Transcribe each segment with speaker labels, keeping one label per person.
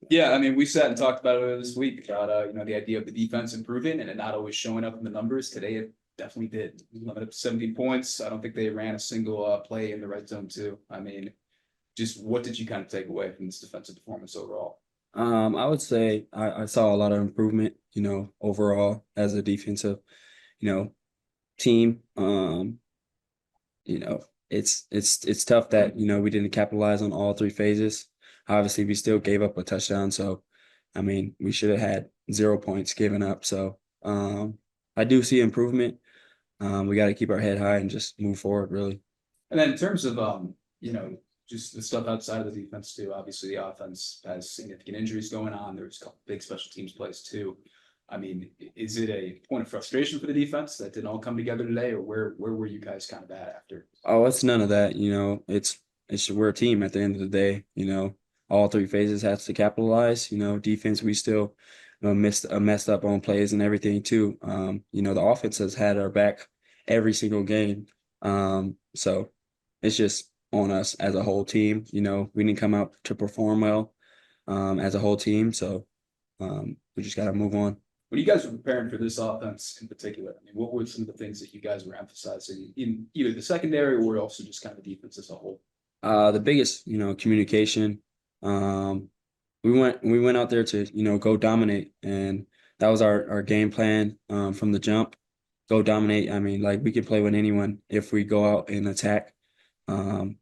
Speaker 1: Yeah, I mean, we sat and talked about it earlier this week about the idea of the defense improving and it not always showing up in the numbers. Today, it definitely did. Limited up to 17 points. I don't think they ran a single play in the red zone too. I mean, just what did you kind of take away from this defensive performance overall?
Speaker 2: I would say I saw a lot of improvement, overall as a defensive, you know, team. You know, it's tough that, we didn't capitalize on all three phases. Obviously, we still gave up a touchdown, so I mean, we should have had 0 points given up. So I do see improvement. We got to keep our head high and just move forward, really.
Speaker 1: And then in terms of just the stuff outside of the defense too. Obviously, the offense has significant injuries going on. There's a couple big special teams plays too. I mean, is it a point of frustration for the defense that didn't all come together today, or where were you guys kind of at after?
Speaker 2: Oh, it's none of that. It's we're a team at the end of the day. All three phases has to capitalize. Defense we still messed up on plays and everything too. The offense has had our back every single game. So it's just on us as a whole team. We didn't come out to perform well as a whole team. So we just gotta move on.
Speaker 1: When you guys were preparing for this offense in particular, I mean, what were some of the things that you guys were emphasizing in either the secondary or also just kind of defense as a whole?
Speaker 2: The biggest, communication. Um, we went out there to, go dominate, and that was our game plan from the jump. Go dominate. I mean, like we can play with anyone if we go out and attack,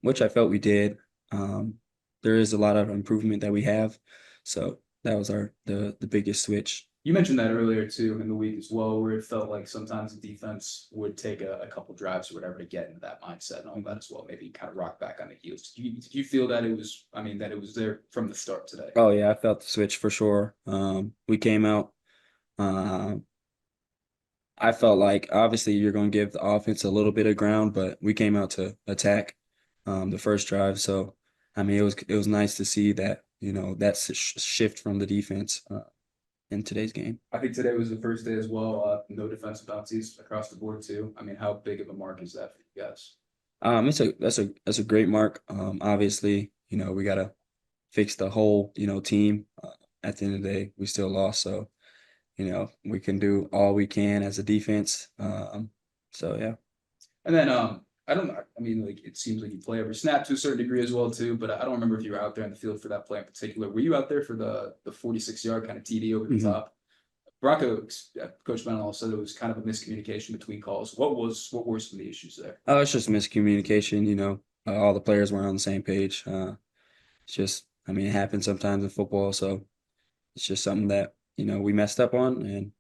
Speaker 2: which I felt we did. There is a lot of improvement that we have, so that was the biggest switch.
Speaker 1: You mentioned that earlier too in the week as well, where it felt like sometimes the defense would take a couple drives or whatever to get into that mindset and all that as well. Maybe kind of rock back on the heels. Did you feel that it was? I mean, that it was there from the start today?
Speaker 2: Oh yeah, I felt the switch for sure. We came out. Um, I felt like obviously you're going to give the offense a little bit of ground, but we came out to attack the first drive. So I mean, it was nice to see that that shift from the defense in today's game.
Speaker 1: I think today was the first day as well. No defensive bounties across the board too. I mean, how big of a mark is that for you guys?
Speaker 2: That's a great mark. Obviously, we gotta fix the whole team. At the end of the day, we still lost, so we can do all we can as a defense. So yeah.
Speaker 1: And then I don't know. I mean, like it seems like you play every snap to a certain degree as well too. But I don't remember if you were out there in the field for that play in particular. Were you out there for the 46-yard kind of TD over the
Speaker 2: Mhm.
Speaker 1: top? Bronco Coach Mendenhall said it was kind of a miscommunication between calls. What were some of the issues there?
Speaker 2: Oh, it's just miscommunication. All the players weren't on the same page. It's just, I mean, it happens sometimes in football, so it's just something that we messed up on, and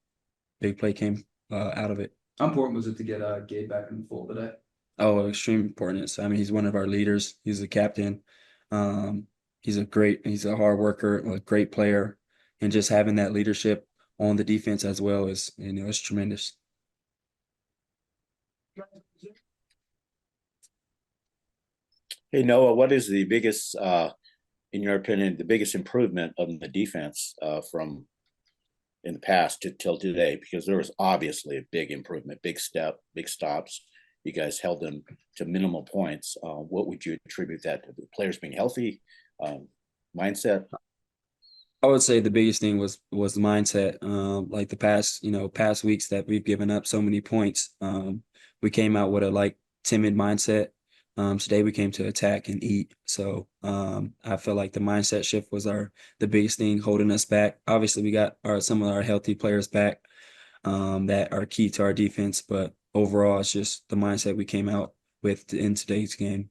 Speaker 2: big play came out of it.
Speaker 1: How important was it to get Gabe back in the fold today?
Speaker 2: Oh, extreme importance. I mean, he's one of our leaders. He's the captain. Um, he's a hard worker, a great player, and just having that leadership on the defense as well is, it's tremendous.
Speaker 3: Hey, Noah, what is the biggest, in your opinion, the biggest improvement of the defense from in the past till today? Because there was obviously a big improvement, big step, big stops. You guys held them to minimal points. What would you attribute that to? The players being healthy, mindset?
Speaker 2: I would say the biggest thing was the mindset. Like the past weeks that we've given up so many points. We came out with a like timid mindset. Today we came to attack and eat. So I feel like the mindset shift was the biggest thing holding us back. Obviously, we got some of our healthy players back that are key to our defense, but overall, it's just the mindset we came out with in today's game.